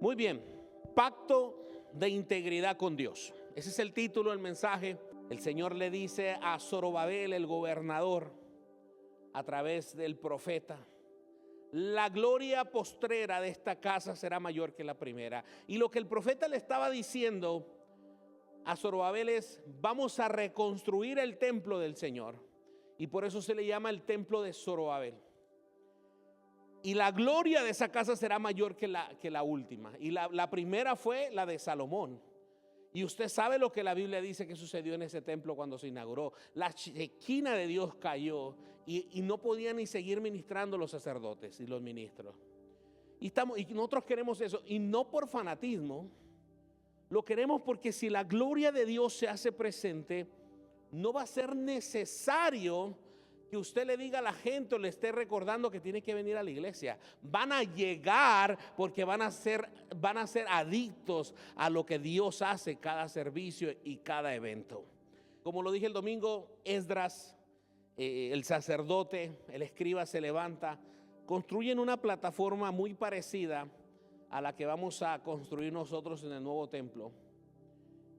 Muy bien, pacto de integridad con Dios. Ese es el título del mensaje. El Señor le dice a Zorobabel, el gobernador, a través del profeta: la gloria postrera de esta casa será mayor que la primera. Y lo que el profeta le estaba diciendo a Zorobabel es: vamos a reconstruir el templo del Señor. Y por eso se le llama el templo de Zorobabel. Y la gloria de esa casa será mayor que la última. Y la primera fue la de Salomón. Y usted sabe lo que la Biblia dice que sucedió en ese templo cuando se inauguró. La Shequina de Dios cayó y no podían ni seguir ministrando los sacerdotes y los ministros. Y nosotros queremos eso, y no por fanatismo. Lo queremos porque si la gloria de Dios se hace presente, no va a ser necesario que usted le diga a la gente o le esté recordando que tiene que venir a la iglesia. Van a llegar porque van a ser adictos a lo que Dios hace cada servicio y cada evento. Como lo dije el domingo, Esdras, el sacerdote, el escriba, se levanta, construyen una plataforma muy parecida a la que vamos a construir nosotros en el nuevo templo,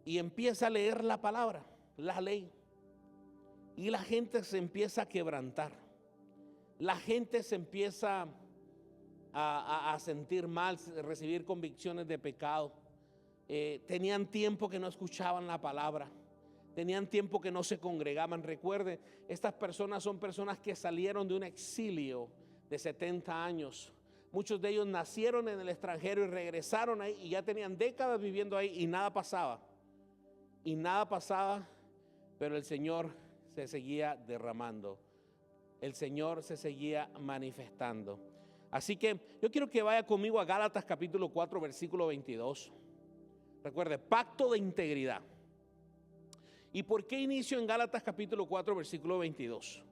y empieza a leer la palabra, la ley. Y la gente se empieza a quebrantar. La gente se empieza a sentir mal, a recibir convicciones de pecado. Tenían tiempo que no escuchaban la palabra. Tenían tiempo que no se congregaban. Recuerde, estas personas son personas que salieron de un exilio de 70 años. Muchos de ellos nacieron en el extranjero y regresaron ahí y ya tenían décadas viviendo ahí y nada pasaba. Y nada pasaba, pero el Señor se seguía derramando. El Señor se seguía manifestando. Así que yo quiero que vaya conmigo a Gálatas capítulo 4, versículo 22. Recuerde, pacto de integridad. ¿Y por qué inicio en Gálatas capítulo 4, versículo 22?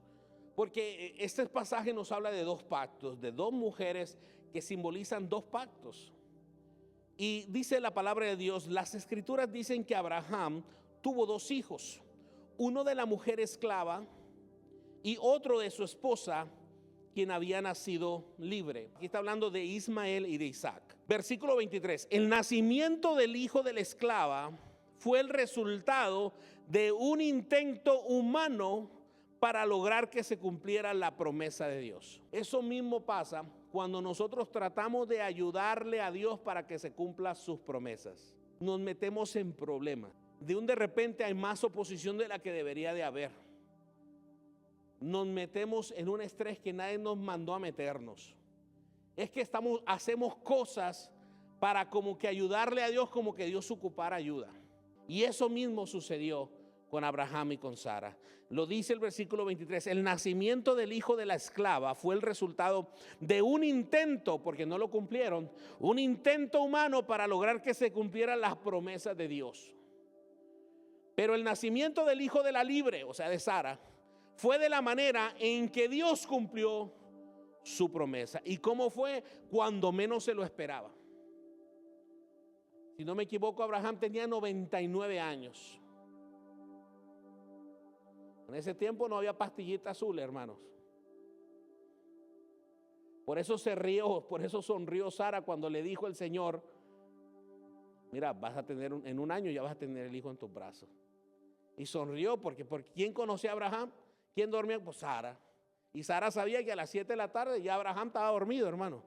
Porque este pasaje nos habla de dos pactos, de dos mujeres que simbolizan dos pactos. Y dice la palabra de Dios, las escrituras dicen que Abraham tuvo dos hijos, uno de la mujer esclava y otro de su esposa, quien había nacido libre. Aquí está hablando de Ismael y de Isaac. Versículo 23, el nacimiento del hijo de la esclava fue el resultado de un intento humano para lograr que se cumpliera la promesa de Dios. Eso mismo pasa cuando nosotros tratamos de ayudarle a Dios para que se cumplan sus promesas. Nos metemos en problemas. De repente hay más oposición de la que debería de haber. Nos metemos en un estrés que nadie nos mandó a meternos. Es que hacemos cosas para como que ayudarle a Dios, como que Dios ocupara ayuda. Y eso mismo sucedió con Abraham y con Sara. Lo dice el versículo 23, el nacimiento del hijo de la esclava fue el resultado de un intento, porque no lo cumplieron, un intento humano para lograr que se cumplieran las promesas de Dios. Pero el nacimiento del hijo de la libre, o sea de Sara, fue de la manera en que Dios cumplió su promesa. ¿Y cómo fue? Cuando menos se lo esperaba. Si no me equivoco, Abraham tenía 99 años. En ese tiempo no había pastillita azul, hermanos. Por eso sonrió Sara cuando le dijo el Señor: mira, vas a tener en un año ya vas a tener el hijo en tus brazos. Y sonrió porque ¿quién conocía a Abraham? ¿Quién dormía? Pues Sara. Y Sara sabía que a las 7 de la tarde ya Abraham estaba dormido, hermano.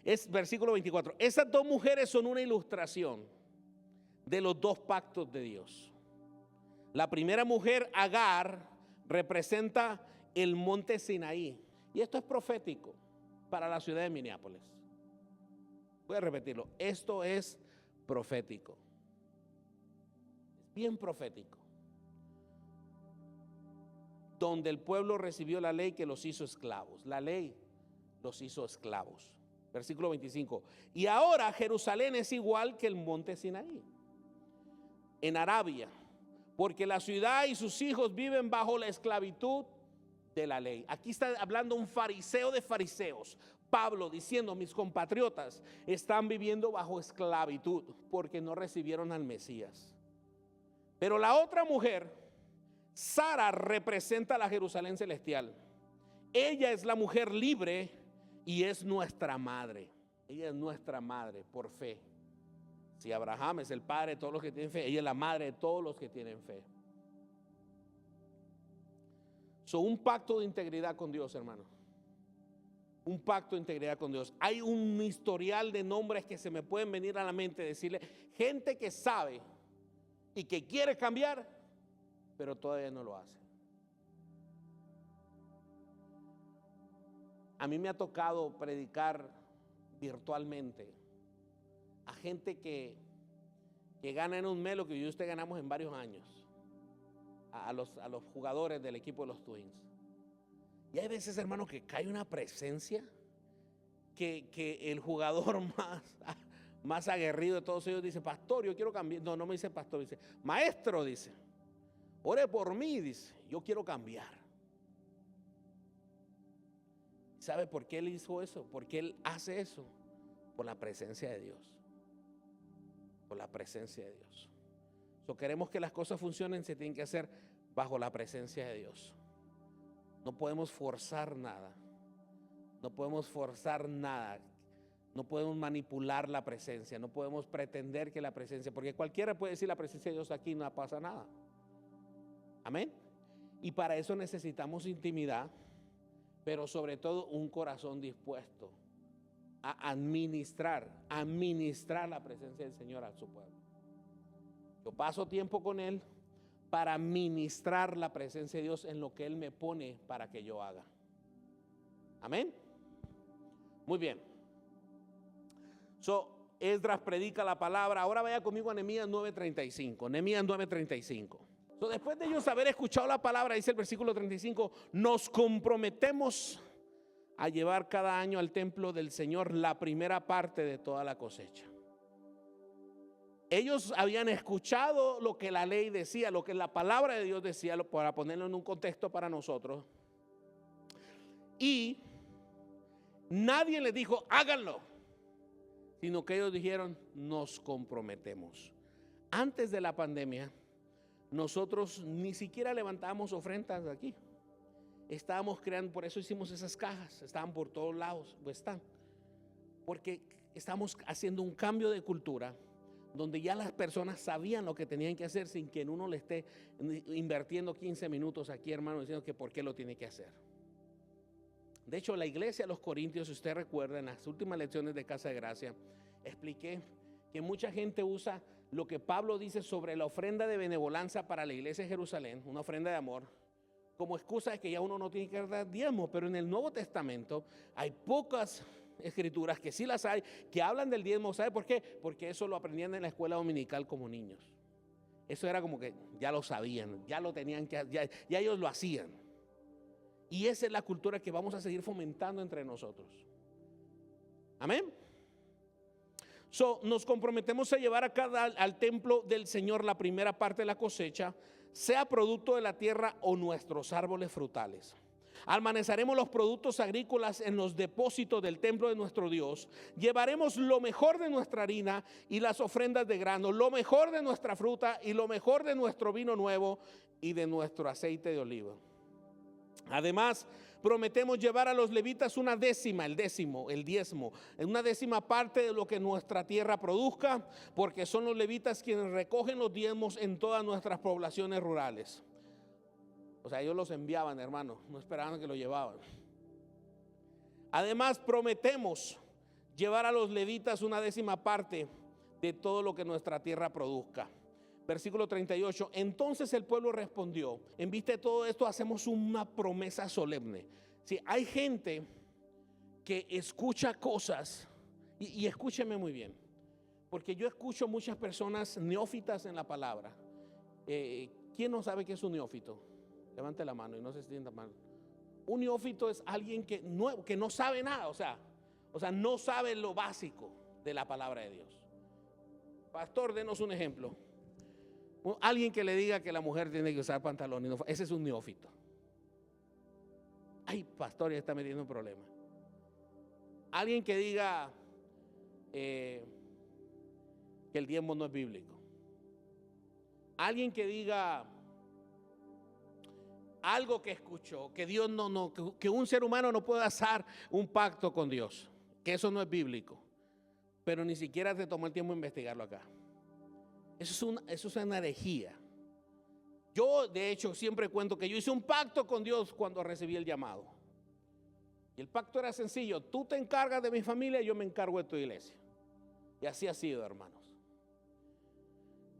Es versículo 24. Esas dos mujeres son una ilustración de los dos pactos de Dios. La primera mujer, Agar, representa el monte Sinaí. Y esto es profético para la ciudad de Minneapolis. Voy a repetirlo. Esto es profético. Es bien profético. Donde el pueblo recibió la ley que los hizo esclavos. La ley los hizo esclavos. Versículo 25. Y ahora Jerusalén es igual que el monte Sinaí en Arabia, porque la ciudad y sus hijos viven bajo la esclavitud de la ley. Aquí está hablando un fariseo de fariseos, Pablo, diciendo: mis compatriotas están viviendo bajo esclavitud porque no recibieron al Mesías. Pero la otra mujer, Sara, representa a la Jerusalén celestial. Ella es la mujer libre y es nuestra madre. Ella es nuestra madre por fe. Si Abraham es el padre de todos los que tienen fe, ella es la madre de todos los que tienen fe. Un pacto de integridad con Dios, hermano. Un pacto de integridad con Dios. Hay un historial de nombres que se me pueden venir a la mente, decirle, gente que sabe y que quiere cambiar, pero todavía no lo hace. A mí me ha tocado predicar virtualmente a gente que gana en un mes lo que yo y usted ganamos en varios años, a los jugadores del equipo de los Twins. Y hay veces, hermano, que cae una presencia que el jugador más aguerrido de todos ellos dice, pastor, yo quiero cambiar. No, no me dice pastor, dice, maestro, dice, ore por mí, dice, yo quiero cambiar. ¿Sabe por qué él hizo eso? ¿Por qué él hace eso? Por la presencia de Dios. Por la presencia de Dios. Queremos que las cosas funcionen, se tienen que hacer bajo la presencia de Dios. No podemos forzar nada. No podemos forzar nada. No podemos manipular la presencia. No podemos pretender que la presencia, porque cualquiera puede decir la presencia de Dios aquí, no pasa nada. Amén. Y para eso necesitamos intimidad, pero sobre todo un corazón dispuesto a administrar la presencia del Señor a su pueblo. Yo paso tiempo con Él para ministrar la presencia de Dios en lo que Él me pone para que yo haga. Amén. Muy bien. Esdras predica la palabra. Ahora vaya conmigo a Nehemías 9:35. Nehemías 9:35. Después de ellos haber escuchado la palabra, dice el versículo 35, nos comprometemos a llevar cada año al templo del Señor la primera parte de toda la cosecha. Ellos habían escuchado lo que la ley decía, lo que la palabra de Dios decía, para ponerlo en un contexto para nosotros. Y nadie les dijo, háganlo, sino que ellos dijeron, nos comprometemos. Antes de la pandemia, nosotros ni siquiera levantábamos ofrendas aquí. Estábamos creando, por eso hicimos esas cajas, estaban por todos lados, pues están. Porque estamos haciendo un cambio de cultura, donde ya las personas sabían lo que tenían que hacer sin que uno le esté invirtiendo 15 minutos aquí, hermano, diciendo que por qué lo tiene que hacer. De hecho, la iglesia de los Corintios, si usted recuerda, en las últimas lecciones de Casa de Gracia, expliqué que mucha gente usa lo que Pablo dice sobre la ofrenda de benevolencia para la iglesia de Jerusalén, una ofrenda de amor, como excusa de que ya uno no tiene que dar diezmo. Pero en el Nuevo Testamento hay pocas escrituras, que sí las hay, que hablan del diezmo. ¿Sabe por qué? Porque eso lo aprendían en la escuela dominical como niños. Eso era como que ya lo sabían, ya lo tenían que, ya ellos lo hacían. Y esa es la cultura que vamos a seguir fomentando entre nosotros. Amén. Nos comprometemos a llevar al templo del Señor la primera parte de la cosecha, sea producto de la tierra o nuestros árboles frutales. Almacenaremos los productos agrícolas en los depósitos del templo de nuestro Dios. Llevaremos lo mejor de nuestra harina y las ofrendas de grano, lo mejor de nuestra fruta y lo mejor de nuestro vino nuevo y de nuestro aceite de oliva. Además, prometemos llevar a los levitas una décima, el diezmo, una décima parte de lo que nuestra tierra produzca, porque son los levitas quienes recogen los diezmos en todas nuestras poblaciones rurales. O sea, ellos los enviaban, hermano, no esperaban que lo llevaban. Además, prometemos llevar a los levitas una décima parte de todo lo que nuestra tierra produzca. Versículo 38, entonces el pueblo respondió, en vista de todo esto hacemos una promesa solemne. Sí, hay gente que escucha cosas, y escúcheme muy bien, porque yo escucho muchas personas neófitas en la palabra. ¿Quién no sabe qué es un neófito? Levante la mano y no se sienta mal. Un neófito es alguien que no sabe nada, o sea, no sabe lo básico de la palabra de Dios. Pastor, denos un ejemplo. Alguien que le diga que la mujer tiene que usar pantalones, ese es un neófito. Ay, pastor, ya está metiendo un problema. Alguien que diga que el diezmo no es bíblico. Alguien que diga algo que escuchó, que Dios que un ser humano no puede hacer un pacto con Dios, que eso no es bíblico, pero ni siquiera te tomó el tiempo de investigarlo acá. Eso es una herejía. Yo, de hecho, siempre cuento que yo hice un pacto con Dios cuando recibí el llamado. Y el pacto era sencillo: tú te encargas de mi familia y yo me encargo de tu iglesia. Y así ha sido, hermanos.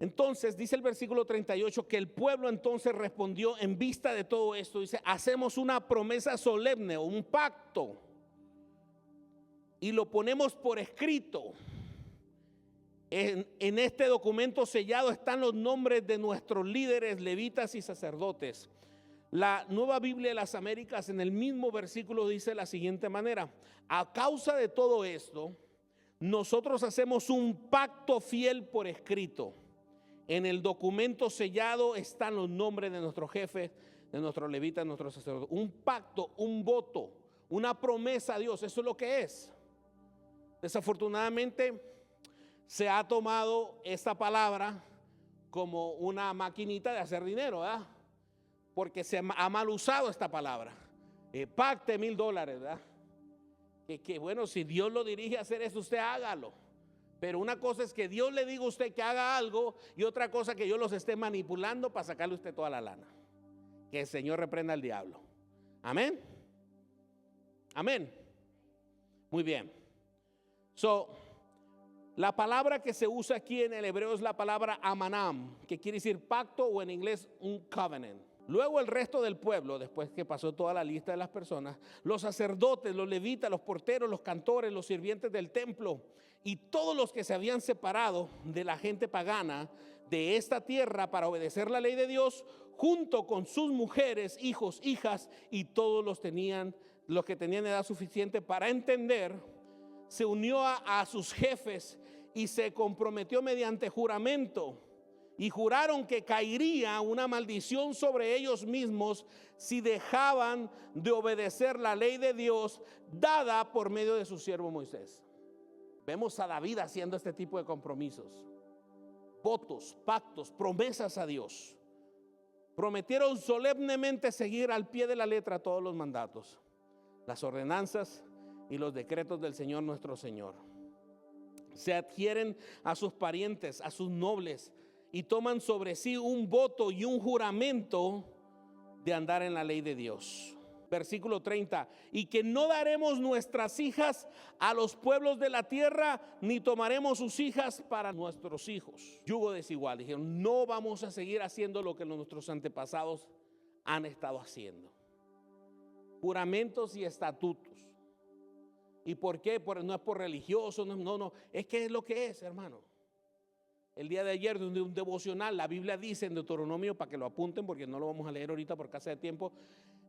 Entonces dice el versículo 38 que el pueblo entonces respondió en vista de todo esto. Dice: hacemos una promesa solemne o un pacto y lo ponemos por escrito. En este documento sellado están los nombres de nuestros líderes, levitas y sacerdotes. La Nueva Biblia de las Américas en el mismo versículo dice de la siguiente manera: a causa de todo esto, nosotros hacemos un pacto fiel por escrito. En el documento sellado están los nombres de nuestros jefes, de nuestros levitas, de nuestros sacerdotes. Un pacto, un voto, una promesa a Dios, eso es lo que es. Desafortunadamente se ha tomado esta palabra como una maquinita de hacer dinero, ¿verdad? Porque se ha mal usado esta palabra. Pacte $1,000, ¿verdad? Que bueno, si Dios lo dirige a hacer eso, usted hágalo. Pero una cosa es que Dios le diga a usted que haga algo, y otra cosa que yo los esté manipulando para sacarle a usted toda la lana. Que el Señor reprenda al diablo. Amén. Amén. Muy bien. La palabra que se usa aquí en el hebreo es la palabra amanam, que quiere decir pacto, o en inglés un covenant. Luego el resto del pueblo, después que pasó toda la lista de las personas, los sacerdotes, los levitas, los porteros, los cantores, los sirvientes del templo y todos los que se habían separado de la gente pagana de esta tierra para obedecer la ley de Dios, junto con sus mujeres, hijos, hijas y todos los que tenían edad suficiente para entender, se unió a sus jefes y se comprometió mediante juramento. Y juraron que caería una maldición sobre ellos mismos si dejaban de obedecer la ley de Dios dada por medio de su siervo Moisés. Vemos a David haciendo este tipo de compromisos, votos, pactos, promesas a Dios. Prometieron solemnemente seguir al pie de la letra todos los mandatos, las ordenanzas y los decretos del Señor nuestro Señor. Se adhieren a sus parientes, a sus nobles, y toman sobre sí un voto y un juramento de andar en la ley de Dios. Versículo 30: y que no daremos nuestras hijas a los pueblos de la tierra, ni tomaremos sus hijas para nuestros hijos. Yugo desigual. Dijeron: no vamos a seguir haciendo lo que nuestros antepasados han estado haciendo. Juramentos y estatutos. ¿Y por qué? No es por religioso, no, es que es lo que es, hermano. El día de ayer, de un devocional, la Biblia dice en Deuteronomio, para que lo apunten porque no lo vamos a leer ahorita por causa de tiempo,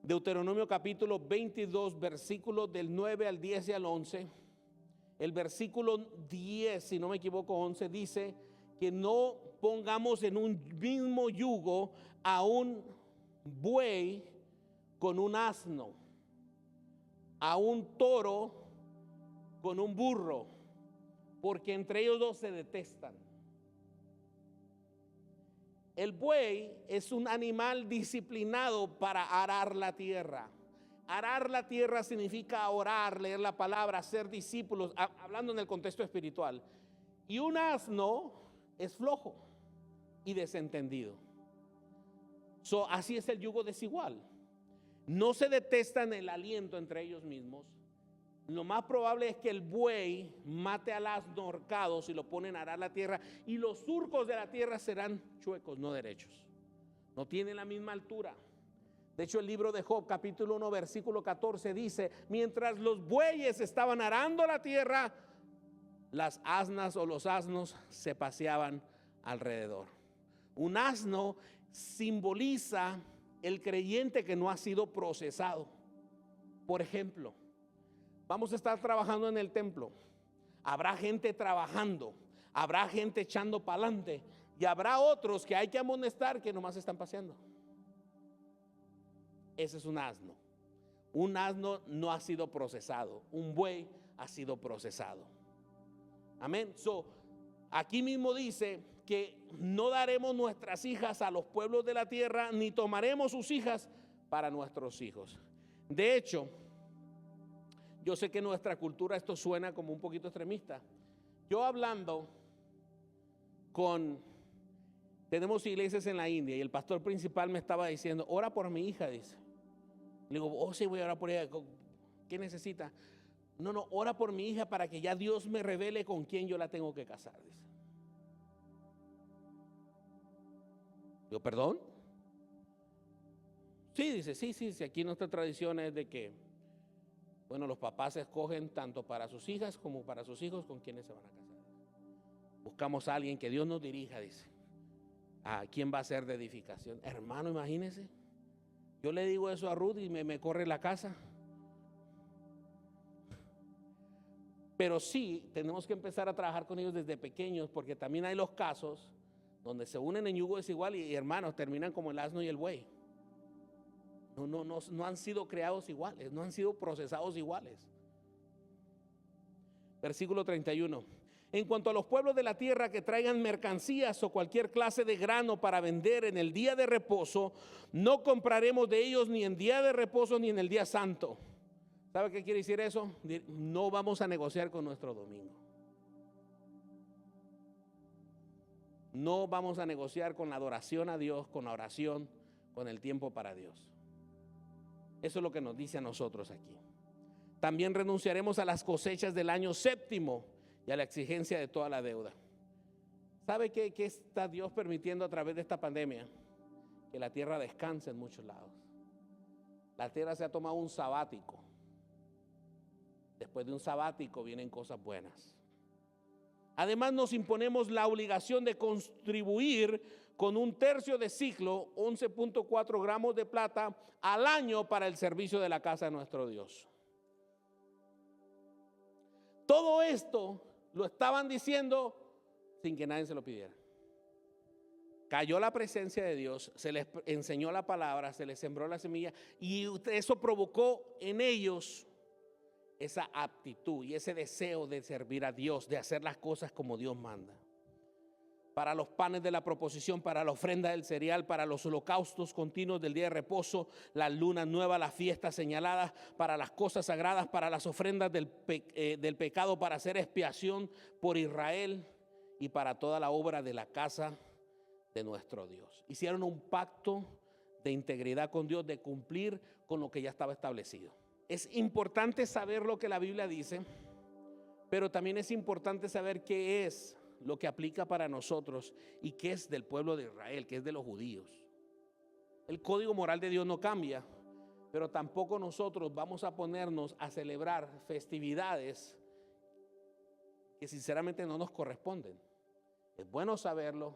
Deuteronomio capítulo 22, versículos del 9 al 10 y al 11. El versículo 10, si no me equivoco, 11, dice que no pongamos en un mismo yugo a un buey con un asno, a un toro con un burro, porque entre ellos dos se detestan. El buey es un animal disciplinado para arar la tierra. Arar la tierra significa orar, leer la palabra, ser discípulos, hablando en el contexto espiritual. Y un asno es flojo y desentendido. Así es el yugo desigual. No se detestan el aliento entre ellos mismos. Lo más probable es que el buey mate al asno ahorcado si lo ponen a arar la tierra, y los surcos de la tierra serán chuecos, no derechos. No tienen la misma altura. De hecho, el libro de Job, capítulo 1, versículo 14 dice: mientras los bueyes estaban arando la tierra, las asnas o los asnos se paseaban alrededor. Un asno simboliza el creyente que no ha sido procesado. Por ejemplo, vamos a estar trabajando en el templo. Habrá gente trabajando, habrá gente echando para adelante, y habrá otros que hay que amonestar que nomás están paseando. Ese es un asno. Un asno no ha sido procesado. Un buey ha sido procesado. Amén. Aquí mismo dice que no daremos nuestras hijas a los pueblos de la tierra, ni tomaremos sus hijas para nuestros hijos. De hecho, yo sé que en nuestra cultura esto suena como un poquito extremista. Yo hablando tenemos iglesias en la India y el pastor principal me estaba diciendo, ora por mi hija, dice. Le digo, oh sí, voy a orar por ella. ¿Qué necesita? No, ora por mi hija para que ya Dios me revele con quién yo la tengo que casar, dice. Digo, ¿perdón? Sí, dice, sí, aquí nuestra tradición es de que, bueno, los papás escogen tanto para sus hijas como para sus hijos con quienes se van a casar. Buscamos a alguien que Dios nos dirija, dice. ¿A quién va a ser de edificación? Hermano, imagínese. Yo le digo eso a Ruth y me corre la casa. Pero sí, tenemos que empezar a trabajar con ellos desde pequeños, porque también hay los casos donde se unen en yugo desigual y hermanos terminan como el asno y el buey. No han sido creados iguales, no han sido procesados iguales. Versículo 31. En cuanto a los pueblos de la tierra que traigan mercancías o cualquier clase de grano para vender en el día de reposo, no compraremos de ellos ni en día de reposo ni en el día santo. ¿Sabe qué quiere decir eso? No vamos a negociar con nuestro domingo. No vamos a negociar con la adoración a Dios, con la oración, con el tiempo para Dios. Eso es lo que nos dice a nosotros aquí. También renunciaremos a las cosechas del año séptimo y a la exigencia de toda la deuda. ¿Sabe qué está Dios permitiendo a través de esta pandemia? Que la tierra descanse en muchos lados. La tierra se ha tomado un sabático. Después de un sabático vienen cosas buenas. Además nos imponemos la obligación de contribuir con 1/3 de ciclo, 11.4 gramos de plata al año para el servicio de la casa de nuestro Dios. Todo esto lo estaban diciendo sin que nadie se lo pidiera. Cayó la presencia de Dios, se les enseñó la palabra, se les sembró la semilla y eso provocó en ellos esa aptitud y ese deseo de servir a Dios, de hacer las cosas como Dios manda. Para los panes de la proposición, para la ofrenda del cereal, para los holocaustos continuos del día de reposo, las lunas nuevas, las fiestas señaladas, para las cosas sagradas, para las ofrendas del pecado, para hacer expiación por Israel y para toda la obra de la casa de nuestro Dios. Hicieron un pacto de integridad con Dios, de cumplir con lo que ya estaba establecido. Es importante saber lo que la Biblia dice, pero también es importante saber qué es lo que aplica para nosotros y qué es del pueblo de Israel, qué es de los judíos. El código moral de Dios no cambia, pero tampoco nosotros vamos a ponernos a celebrar festividades que sinceramente no nos corresponden. Es bueno saberlo,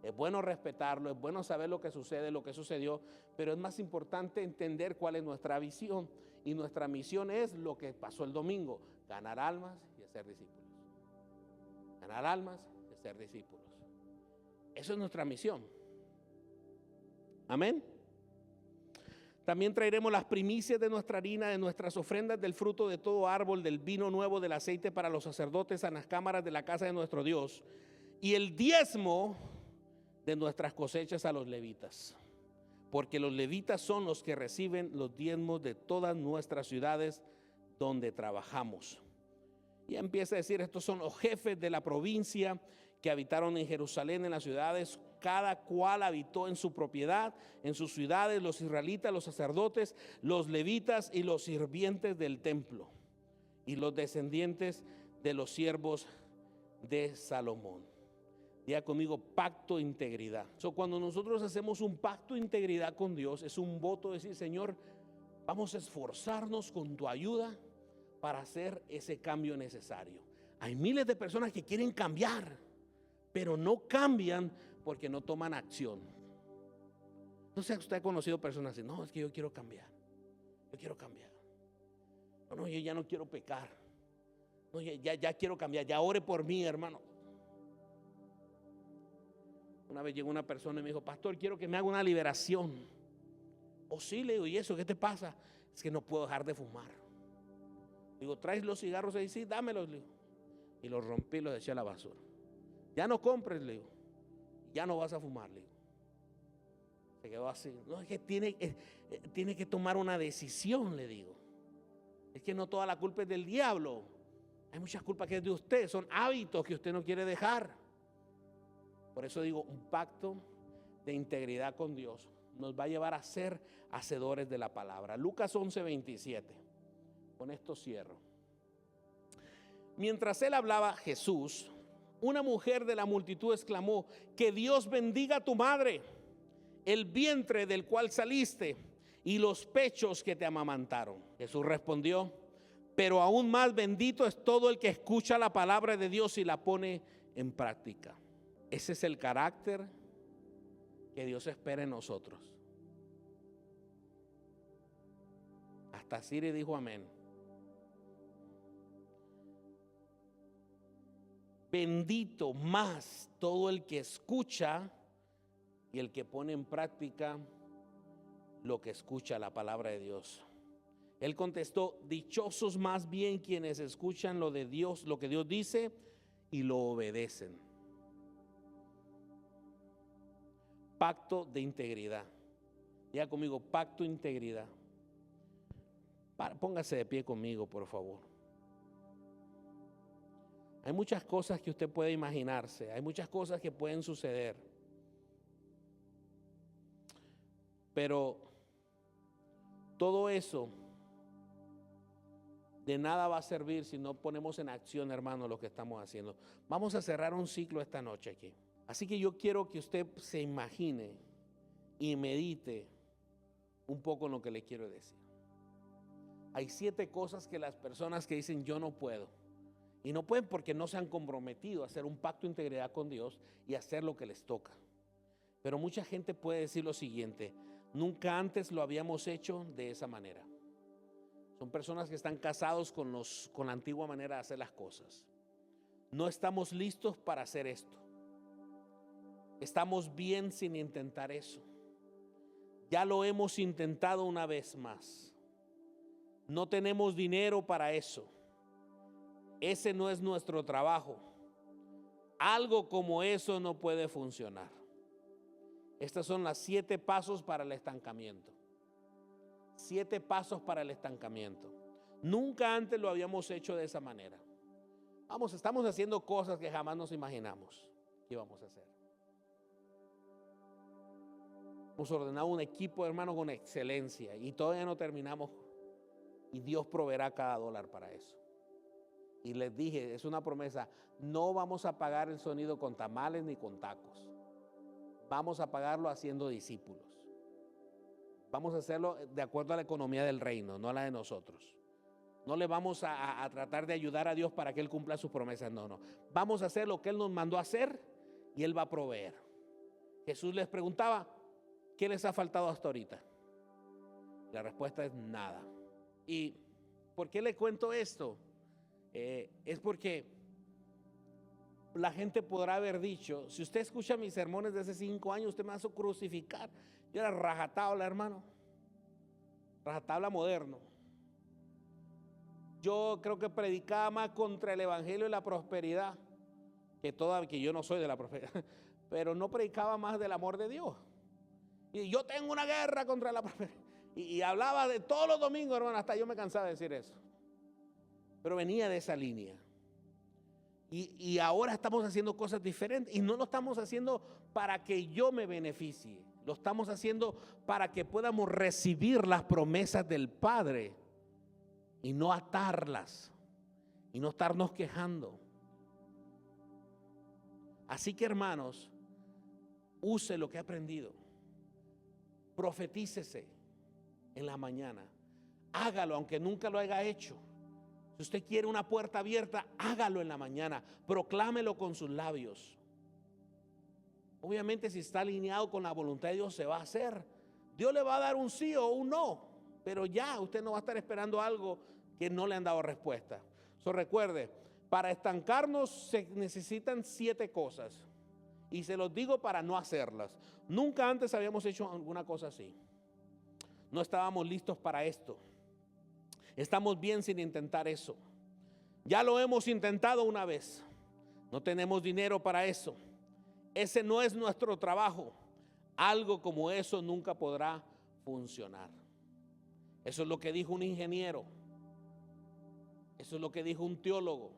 es bueno respetarlo, es bueno saber lo que sucede, lo que sucedió, pero es más importante entender cuál es nuestra visión. Y nuestra misión es lo que pasó el domingo: ganar almas y hacer discípulos. Ganar almas y hacer discípulos. Eso es nuestra misión. Amén. También traeremos las primicias de nuestra harina, de nuestras ofrendas, del fruto de todo árbol, del vino nuevo, del aceite para los sacerdotes en las cámaras de la casa de nuestro Dios, y el diezmo de nuestras cosechas a los levitas, porque los levitas son los que reciben los diezmos de todas nuestras ciudades donde trabajamos. Y empieza a decir, estos son los jefes de la provincia que habitaron en Jerusalén, en las ciudades, cada cual habitó en su propiedad, en sus ciudades, los israelitas, los sacerdotes, los levitas y los sirvientes del templo, y los descendientes de los siervos de Salomón. Diga conmigo, pacto de integridad. Cuando nosotros hacemos un pacto de integridad con Dios, es un voto de decir, Señor, vamos a esforzarnos con tu ayuda para hacer ese cambio necesario. Hay miles de personas que quieren cambiar, pero no cambian porque no toman acción. No sé si usted ha conocido personas así, no, es que yo quiero cambiar. Yo quiero cambiar. No, yo ya no quiero pecar. No, ya quiero cambiar. Ya ore por mí, hermano. Una vez llegó una persona y me dijo, pastor, quiero que me haga una liberación. Oh, sí, le digo, ¿y eso qué te pasa? Es que no puedo dejar de fumar. Digo, ¿traes los cigarros ahí? Sí, dámelos, le digo. Y los rompí y los eché a la basura. Ya no compres, le digo. Ya no vas a fumar, le digo. Se quedó así. No, es que tiene que tomar una decisión, le digo. Es que no toda la culpa es del diablo. Hay muchas culpas que es de usted. Son hábitos que usted no quiere dejar. Por eso digo, un pacto de integridad con Dios nos va a llevar a ser hacedores de la palabra. Lucas 11:27. Con esto cierro. Mientras él hablaba, Jesús, una mujer de la multitud exclamó: que Dios bendiga a tu madre, el vientre del cual saliste y los pechos que te amamantaron. Jesús respondió: pero aún más bendito es todo el que escucha la palabra de Dios y la pone en práctica. Ese es el carácter que Dios espera en nosotros. Hasta Siri dijo amén. Bendito más todo el que escucha y el que pone en práctica lo que escucha, la palabra de Dios. Él contestó: dichosos más bien quienes escuchan lo de Dios, lo que Dios dice, y lo obedecen. Pacto de integridad. Diga conmigo: pacto de integridad. Póngase de pie conmigo, por favor. Hay muchas cosas que usted puede imaginarse, hay muchas cosas que pueden suceder, pero todo eso de nada va a servir si no ponemos en acción, hermano, lo que estamos haciendo. Vamos a cerrar un ciclo esta noche aquí. Así que yo quiero que usted se imagine y medite un poco en lo que le quiero decir. Hay 7 cosas que las personas que dicen yo no puedo, y no pueden porque no se han comprometido a hacer un pacto de integridad con Dios y hacer lo que les toca. Pero mucha gente puede decir lo siguiente: nunca antes lo habíamos hecho de esa manera. Son personas que están casados con la antigua manera de hacer las cosas. No estamos listos para hacer esto. Estamos bien sin intentar eso. Ya lo hemos intentado una vez más. No tenemos dinero para eso. Ese no es nuestro trabajo. Algo como eso no puede funcionar. Estos son los 7 pasos para el estancamiento. 7 pasos para el estancamiento. Nunca antes lo habíamos hecho de esa manera. Estamos haciendo cosas que jamás nos imaginamos que íbamos a hacer. Hemos ordenado un equipo, hermano, con excelencia, y todavía no terminamos, y Dios proveerá cada dólar para eso. Y les dije, es una promesa: no vamos a pagar el sonido con tamales ni con tacos. Vamos a pagarlo haciendo discípulos. Vamos a hacerlo de acuerdo a la economía del reino, no a la de nosotros. No le vamos a tratar de ayudar a Dios para que Él cumpla sus promesas, no. Vamos a hacer lo que Él nos mandó a hacer y Él va a proveer. Jesús les preguntaba: ¿qué les ha faltado hasta ahorita? La respuesta es nada. ¿Y por qué le cuento esto? Es porque la gente podrá haber dicho: si usted escucha mis sermones de hace 5 años, usted me va a crucificar. Yo era rajatabla, hermano, rajatabla moderno. Yo creo que predicaba más contra el evangelio y la prosperidad que yo no soy de la prosperidad, pero no predicaba más del amor de Dios. Y yo tengo una guerra contra la prosperidad, y hablaba de todos los domingos, hermano, hasta yo me cansaba de decir eso. Pero venía de esa línea. Y ahora estamos haciendo cosas diferentes, y no lo estamos haciendo para que yo me beneficie. Lo estamos haciendo para que podamos recibir las promesas del Padre y no atarlas y no estarnos quejando. Así que, hermanos, use lo que ha aprendido. Profetícese en la mañana. Hágalo aunque nunca lo haya hecho. Si usted quiere una puerta abierta, hágalo en la mañana. Proclámelo con sus labios. Obviamente, si está alineado con la voluntad de Dios, se va a hacer. Dios le va a dar un sí o un no, pero ya usted no va a estar esperando algo que no le han dado respuesta. Recuerde, para estancarnos se necesitan 7 cosas, y se los digo para no hacerlas. Nunca antes habíamos hecho alguna cosa así. No estábamos listos para esto. Estamos bien sin intentar eso. Ya lo hemos intentado una vez. No tenemos dinero para eso. Ese no es nuestro trabajo. Algo como eso nunca podrá funcionar. Eso es lo que dijo un ingeniero. Eso es lo que dijo un teólogo.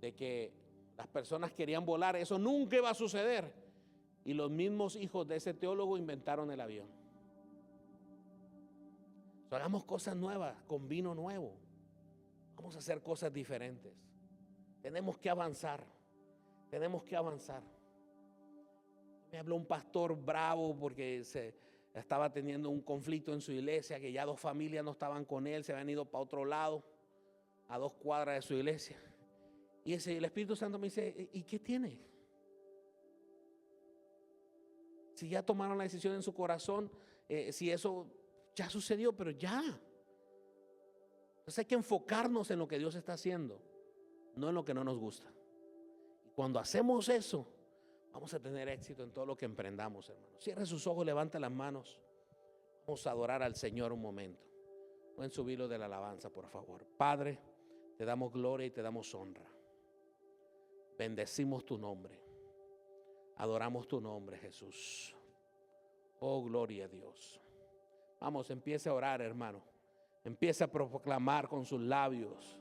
De que las personas querían volar. Eso nunca iba a suceder. Y los mismos hijos de ese teólogo inventaron el avión. Hagamos cosas nuevas con vino nuevo. Vamos a hacer cosas diferentes. Tenemos que avanzar. Tenemos que avanzar. Me habló un pastor bravo porque se estaba teniendo un conflicto en su iglesia, que ya 2 familias no estaban con él, se habían ido para otro lado, a 2 cuadras de su iglesia. Y el Espíritu Santo me dice, ¿y qué tiene? Si ya tomaron la decisión en su corazón, si eso ya sucedió, pero ya. Entonces hay que enfocarnos en lo que Dios está haciendo, no en lo que no nos gusta. Y cuando hacemos eso, vamos a tener éxito en todo lo que emprendamos, hermanos. Cierre sus ojos, levante las manos. Vamos a adorar al Señor un momento. Pueden subirlo de la alabanza, por favor. Padre, te damos gloria y te damos honra. Bendecimos tu nombre. Adoramos tu nombre, Jesús. Oh, gloria a Dios. Vamos, empiece a orar, hermano. Empiece a proclamar con sus labios.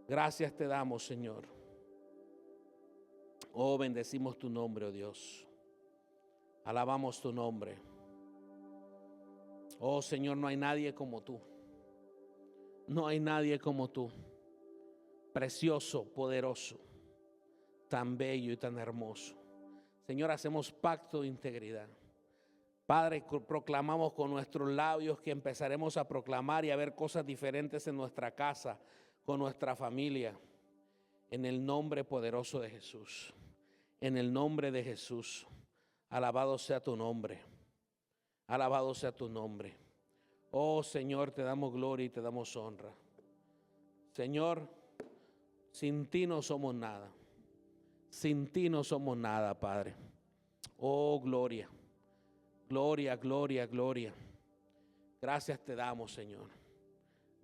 Gracias te damos, Señor. Oh, bendecimos tu nombre, oh Dios. Alabamos tu nombre. Oh, Señor, no hay nadie como tú. No hay nadie como tú. Precioso, poderoso, tan bello y tan hermoso. Señor, hacemos pacto de integridad. Padre, proclamamos con nuestros labios que empezaremos a proclamar y a ver cosas diferentes en nuestra casa, con nuestra familia. En el nombre poderoso de Jesús. En el nombre de Jesús. Alabado sea tu nombre. Alabado sea tu nombre. Oh Señor, te damos gloria y te damos honra. Señor, sin ti no somos nada. Sin ti no somos nada, Padre. Oh, gloria. Gloria, gloria, gloria. Gracias te damos, Señor.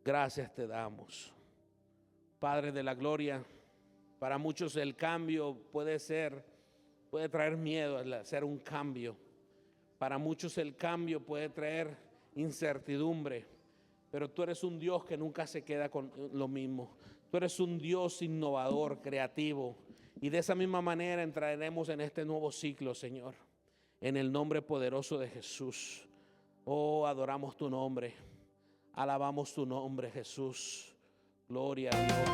Gracias te damos. Padre de la gloria, para muchos el cambio puede traer miedo al hacer un cambio. Para muchos el cambio puede traer incertidumbre, pero tú eres un Dios que nunca se queda con lo mismo. Tú eres un Dios innovador, creativo, y de esa misma manera entraremos en este nuevo ciclo, Señor, en el nombre poderoso de Jesús. Oh, adoramos tu nombre, alabamos tu nombre, Jesús. Gloria a Dios.